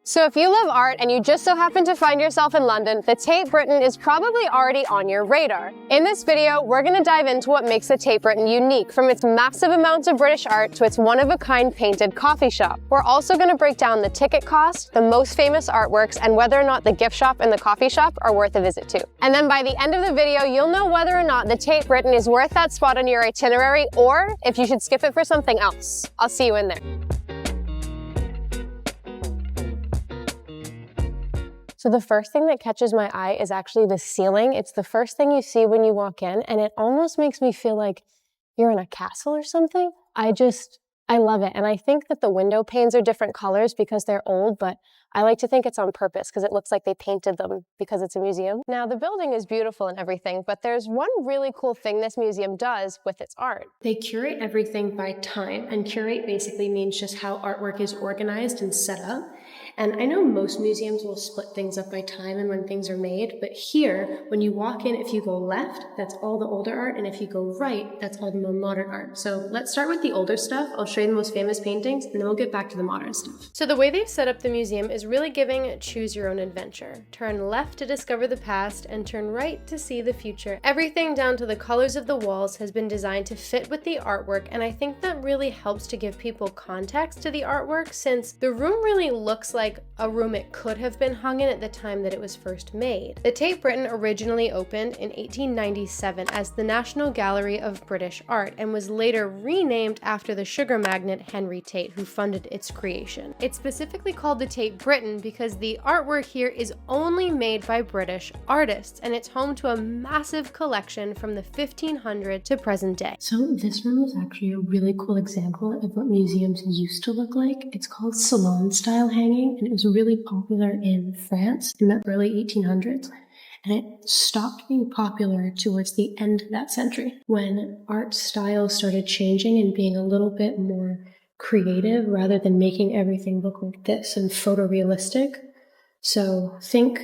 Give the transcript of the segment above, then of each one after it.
So if you love art and you just so happen to find yourself in London, the Tate Britain is probably already on your radar. In this video, we're going to dive into what makes the Tate Britain unique, from its massive amounts of British art to its one-of-a-kind painted coffee shop. We're also going to break down the ticket cost, the most famous artworks, and whether or not the gift shop and the coffee shop are worth a visit to. And then by the end of the video, you'll know whether or not the Tate Britain is worth that spot on your itinerary, or if you should skip it for something else. I'll see you in there. So the first thing that catches my eye is actually the ceiling. It's the first thing you see when you walk in, and it almost makes me feel like you're in a castle or something. I love it. And I think that the window panes are different colors because they're old, but I like to think it's on purpose because it looks like they painted them because it's a museum. Now, the building is beautiful and everything, but there's one really cool thing this museum does with its art. They curate everything by time, and curate basically means just how artwork is organized and set up. And I know most museums will split things up by time and when things are made, but here, when you walk in, if you go left, that's all the older art, and if you go right, that's all the more modern art. So let's start with the older stuff. I'll show you the most famous paintings, and then we'll get back to the modern stuff. So the way they've set up the museum is really giving choose your own adventure. Turn left to discover the past, and turn right to see the future. Everything down to the colors of the walls has been designed to fit with the artwork, and I think that really helps to give people context to the artwork, since the room really looks like a room it could have been hung in at the time that it was first made. The Tate Britain originally opened in 1897 as the National Gallery of British Art and was later renamed after the sugar magnate Henry Tate, who funded its creation. It's specifically called the Tate Britain because the artwork here is only made by British artists, and it's home to a massive collection from the 1500s to present day. So this room is actually a really cool example of what museums used to look like. It's called salon style hanging, and it was really popular in France in the early 1800s. And it stopped being popular towards the end of that century, when art style started changing and being a little bit more creative rather than making everything look like this and photorealistic. So think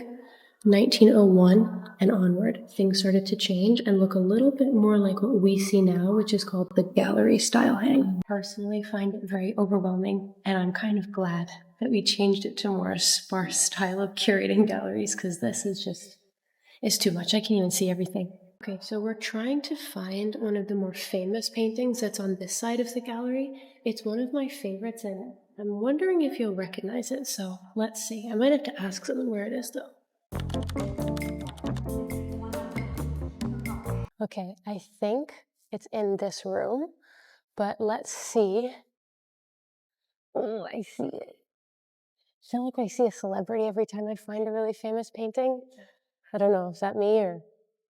1901 and onward, things started to change and look a little bit more like what we see now, which is called the gallery style hang. I personally find it very overwhelming, and I'm kind of glad that we changed it to a more sparse style of curating galleries, because this is just, it's too much. I can't even see everything. Okay, so we're trying to find one of the more famous paintings that's on this side of the gallery. It's one of my favorites, and I'm wondering if you'll recognize it, so let's see. I might have to ask someone where it is, though. Okay, I think it's in this room, but let's see. Oh, I see it. I feel like I see a celebrity every time I find a really famous painting. I don't know, is that me, or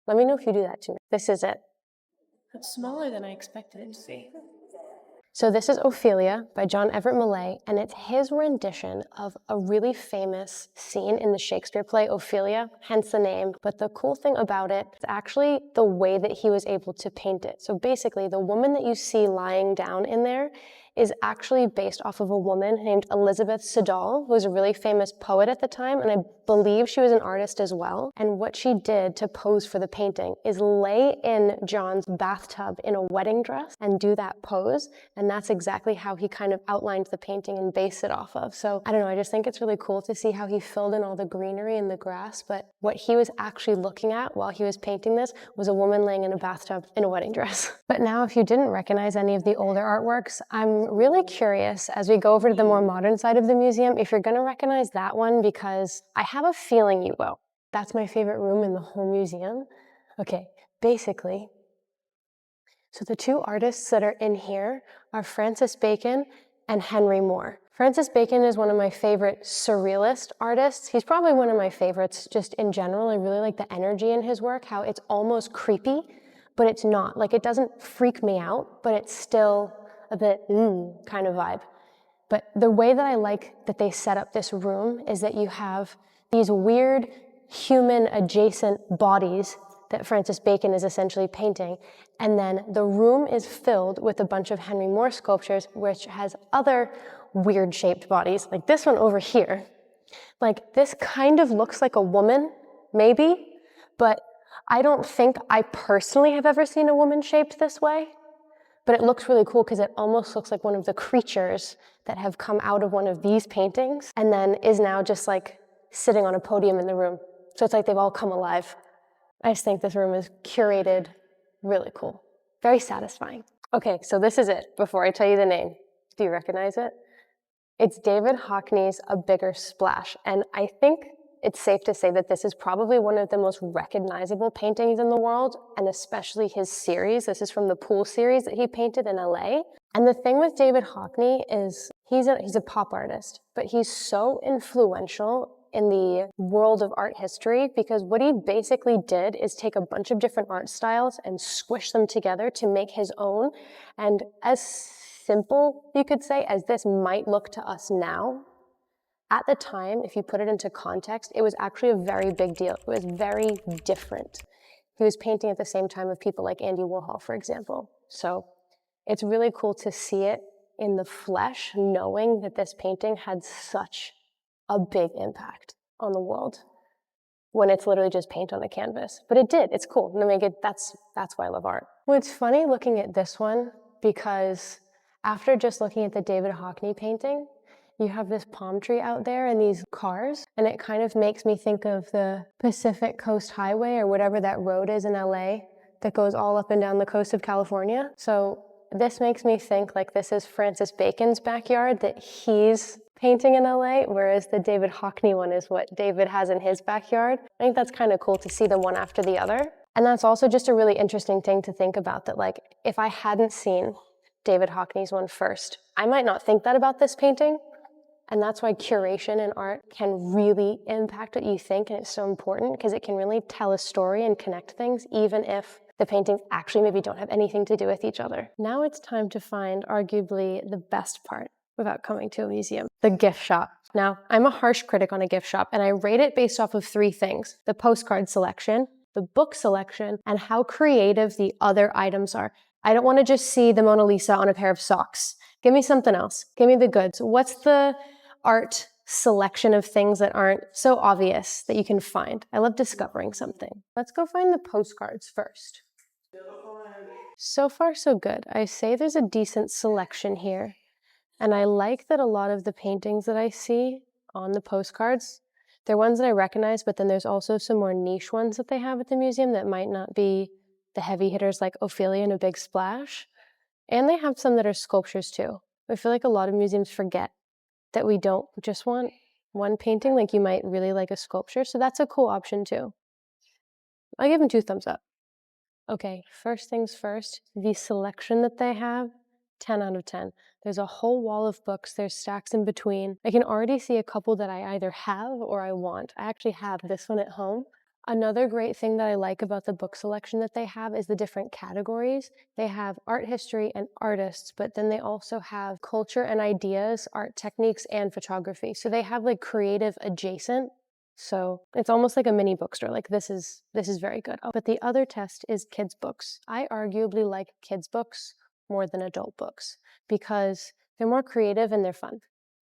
let me know if you do that too. This is it. It's smaller than I expected it to be. So this is Ophelia by John Everett Millais, and it's his rendition of a really famous scene in the Shakespeare play Ophelia, hence the name. But the cool thing about it is actually the way that he was able to paint it. So basically, the woman that you see lying down in there is actually based off of a woman named Elizabeth Siddal, who was a really famous poet at the time, and I believe she was an artist as well. And what she did to pose for the painting is lay in John's bathtub in a wedding dress and do that pose, and that's exactly how he kind of outlined the painting and based it off of. So I don't know, I just think it's really cool to see how he filled in all the greenery and the grass, but what he was actually looking at while he was painting this was a woman laying in a bathtub in a wedding dress. But now, if you didn't recognize any of the older artworks, I'm really curious, as we go over to the more modern side of the museum, if you're going to recognize that one, because I have a feeling you will. That's my favorite room in the whole museum. Okay, basically, so the two artists that are in here are Francis Bacon and Henry Moore. Francis Bacon is one of my favorite surrealist artists. He's probably one of my favorites just in general. I really like the energy in his work, how it's almost creepy, but it's not. Like, it doesn't freak me out, but it's still a bit kind of vibe. But the way that I like that they set up this room is that you have these weird human adjacent bodies that Francis Bacon is essentially painting, and then the room is filled with a bunch of Henry Moore sculptures, which has other weird shaped bodies, like this one over here. Like, this kind of looks like a woman, maybe, but I don't think I personally have ever seen a woman shaped this way. but it looks really cool because it almost looks like one of the creatures that have come out of one of these paintings and then is now just like sitting on a podium in the room. So it's like they've all come alive. I just think this room is curated really cool. Very satisfying. Okay, so this is it. Before I tell you the name, do you recognize it? It's David Hockney's A Bigger Splash, and I think it's safe to say that this is probably one of the most recognizable paintings in the world, and especially his series. This is from the Pool series that he painted in LA. And the thing with David Hockney is he's a pop artist, but he's so influential in the world of art history because what he basically did is take a bunch of different art styles and squish them together to make his own. And as simple, you could say, as this might look to us now, at the time, if you put it into context, it was actually a very big deal. It was very different. He was painting at the same time of people like Andy Warhol, for example. So it's really cool to see it in the flesh, knowing that this painting had such a big impact on the world when it's literally just paint on a canvas. But it did, it's cool. I mean, that's why I love art. Well, it's funny looking at this one because after just looking at the David Hockney painting, you have this palm tree out there and these cars, and it kind of makes me think of the Pacific Coast Highway or whatever that road is in LA that goes all up and down the coast of California. So this makes me think like this is Francis Bacon's backyard that he's painting in LA, whereas the David Hockney one is what David has in his backyard. I think that's kind of cool to see them one after the other. And that's also just a really interesting thing to think about, that like if I hadn't seen David Hockney's one first, I might not think that about this painting. And that's why curation in art can really impact what you think, and it's so important because it can really tell a story and connect things, even if the paintings actually maybe don't have anything to do with each other. Now it's time to find arguably the best part without coming to a museum, the gift shop. Now, I'm a harsh critic on a gift shop, and I rate it based off of 3 things: the postcard selection, the book selection, and how creative the other items are. I don't want to just see the Mona Lisa on a pair of socks. Give me something else. Give me the goods. What's the art selection of things that aren't so obvious that you can find? I love discovering something. Let's go find the postcards first. So far, so good. I say there's a decent selection here. And I like that a lot of the paintings that I see on the postcards, they're ones that I recognize, but then there's also some more niche ones that they have at the museum that might not be the heavy hitters like Ophelia and A Big Splash. And they have some that are sculptures too. I feel like a lot of museums forget that we don't just want one painting, like you might really like a sculpture. So that's a cool option too. I'll give them 2 thumbs up. Okay, first things first, the selection that they have, 10 out of 10. There's a whole wall of books. There's stacks in between. I can already see a couple that I either have or I want. I actually have this one at home. Another great thing that I like about the book selection that they have is the different categories. They have art history and artists, but then they also have culture and ideas, art techniques, and photography. So they have like creative adjacent. So it's almost like a mini bookstore. Like this is very good. Oh, but the other test is kids' books. I arguably like kids' books more than adult books because they're more creative and they're fun.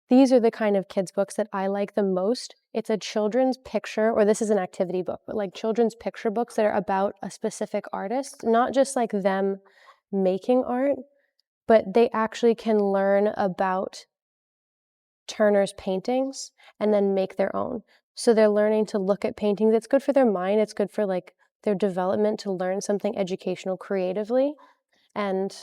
These are the kind of kids' books that I like the most. It's a children's picture, or this is an activity book, but like children's picture books that are about a specific artist, not just like them making art, but they actually can learn about Turner's paintings and then make their own. So they're learning to look at paintings. It's good for their mind. It's good for like their development to learn something educational creatively. And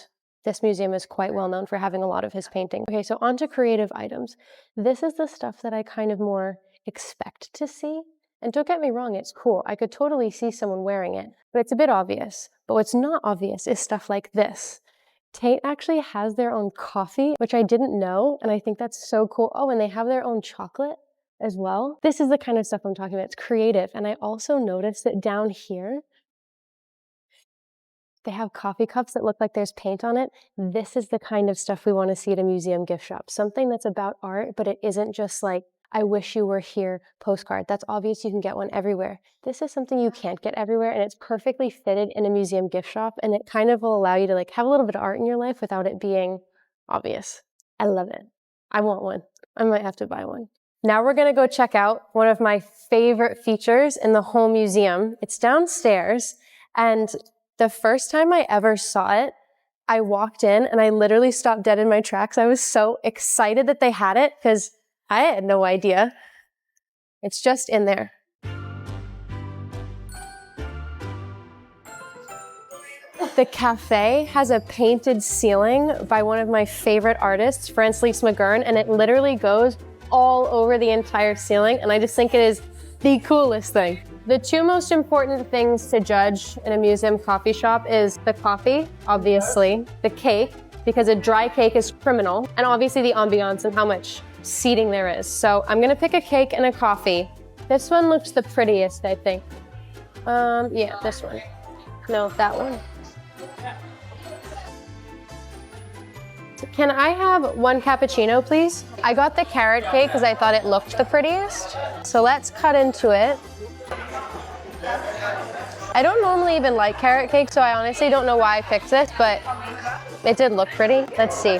this museum is quite well known for having a lot of his paintings. Okay, so on to creative items. This is the stuff that I kind of more expect to see. And don't get me wrong, it's cool. I could totally see someone wearing it, but it's a bit obvious. But what's not obvious is stuff like this. Tate actually has their own coffee, which I didn't know, and I think that's so cool. Oh, and they have their own chocolate as well. This is the kind of stuff I'm talking about. It's creative. And I also noticed that down here, they have coffee cups that look like there's paint on it. This is the kind of stuff we want to see at a museum gift shop. Something that's about art, but it isn't just like, I wish you were here postcard. That's obvious, you can get one everywhere. This is something you can't get everywhere, and it's perfectly fitted in a museum gift shop, and it kind of will allow you to like have a little bit of art in your life without it being obvious. I love it. I want one. I might have to buy one. Now we're gonna go check out one of my favorite features in the whole museum. It's downstairs, and the first time I ever saw it, I walked in and I literally stopped dead in my tracks. I was so excited that they had it because I had no idea. It's just in there. The cafe has a painted ceiling by one of my favorite artists, Francis McGurn, and it literally goes all over the entire ceiling, and I just think it is the coolest thing. The two most important things to judge in a museum coffee shop is the coffee, obviously, the cake, because a dry cake is criminal, and obviously the ambiance and how much seating there is. So I'm gonna pick a cake and a coffee. This one looks the prettiest, I think. Yeah, this one. No, that one. Can I have one cappuccino, please? I got the carrot cake because I thought it looked the prettiest. So let's cut into it. I don't normally even like carrot cake, so I honestly don't know why I picked this, but it did look pretty. Let's see.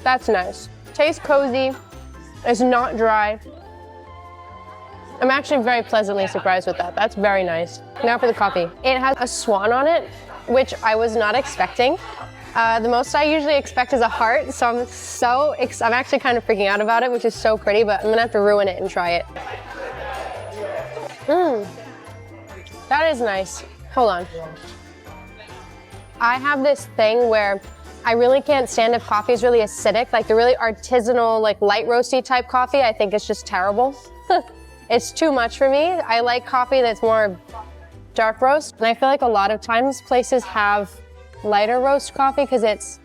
That's nice. Tastes cozy. It's not dry. I'm actually very pleasantly surprised with that. That's very nice. Now for the coffee. It has a swan on it, which I was not expecting. The most I usually expect is a heart, so I'm actually kind of freaking out about it, which is so pretty, but I'm gonna have to ruin it and try it. That is nice. Hold on. I have this thing where I really can't stand if coffee is really acidic, like the really artisanal, like light roasty type coffee, I think it's just terrible. It's too much for me. I like coffee that's more dark roast, and I feel like a lot of times places have lighter roast coffee because it's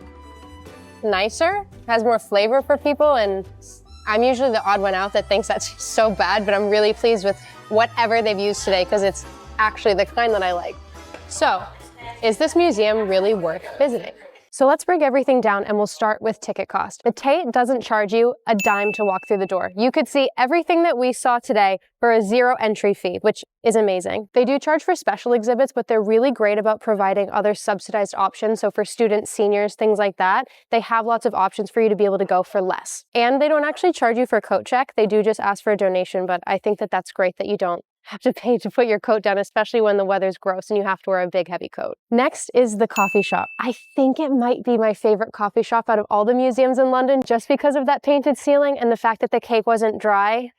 nicer, has more flavor for people, and I'm usually the odd one out that thinks that's so bad, but I'm really pleased with whatever they've used today because it's actually the kind that I like. So, is this museum really worth visiting? So let's break everything down and we'll start with ticket cost. The Tate doesn't charge you a dime to walk through the door. You could see everything that we saw today for a zero entry fee, which is amazing. They do charge for special exhibits, but they're really great about providing other subsidized options. So for students, seniors, things like that, they have lots of options for you to be able to go for less. And they don't actually charge you for a coat check. They do just ask for a donation, but I think that that's great that you don't have to pay to put your coat down, especially when the weather's gross and you have to wear a big heavy coat. Next is the coffee shop. I think it might be my favorite coffee shop out of all the museums in London just because of that painted ceiling and the fact that the cake wasn't dry.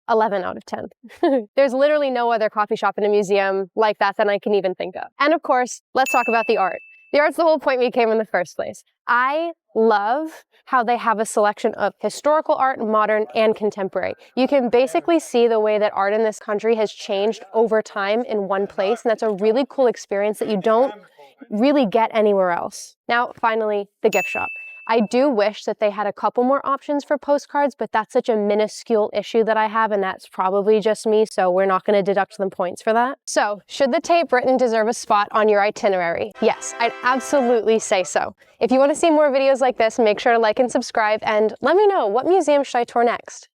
11 out of 10. There's literally no other coffee shop in a museum like that I can even think of. And of course, let's talk about the art. The art's the whole point we came in the first place. I love how they have a selection of historical art, modern, and contemporary. You can basically see the way that art in this country has changed over time in one place, and that's a really cool experience that you don't really get anywhere else. Now, finally, the gift shop. I do wish that they had a couple more options for postcards, but that's such a minuscule issue that I have, and that's probably just me, so we're not going to deduct them points for that. So, should the Tate Britain deserve a spot on your itinerary? Yes, I'd absolutely say so. If you want to see more videos like this, make sure to like and subscribe, and let me know, what museum should I tour next?